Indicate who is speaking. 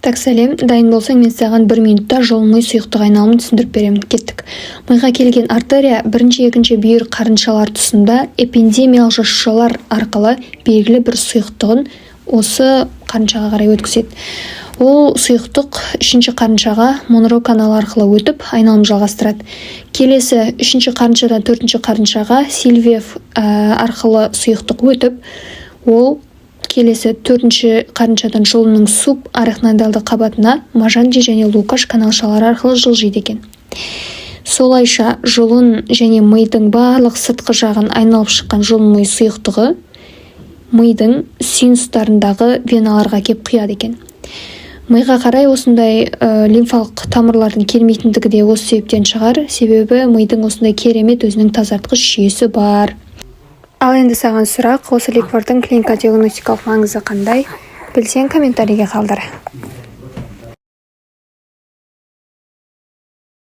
Speaker 1: Так, сәлем, дайын болсаң мен саған 1 минутта жолын сұйықтық айналымын түсіндіріп беремін. Кеттік. Миға келген артерия бірінші екінші бүйір қарыншалар тұсында эпидемиялық жасушалар арқылы белгілі бір сұйықтығын осы қарыншаға қарай өткізеді. Ол сұйықтық үшінші қарыншаға Монро каналы арқылы өтіп, айналым жалғастырады. Келесі үшінші қарыншадан төртінші қарыншаға Сильвиев арқылы сұйықтық өтіп, ол келесі төртінші қарыншадан жұлынның субарахноидалды қабатына Мажанди және Лукаш каналшалары арқылы жылжиды екен. Солайша жұлын және мидың барлық сыртқы жағын айналып шыққан жұлын ми сұйықтығы мидың синустарындағы веналарға кеп құяды екен. Миға қарай осындай лимфалық тамырлардың келмейтіндігі де осы себептен шығар, себебі мидың осындай керемет өзінің тазартқыш жүйесі бар. Ал енді саған сұрақ, осы ликвардың клинико-диагностикалық маңызы қандай? Білсең комментарийге қалдыр.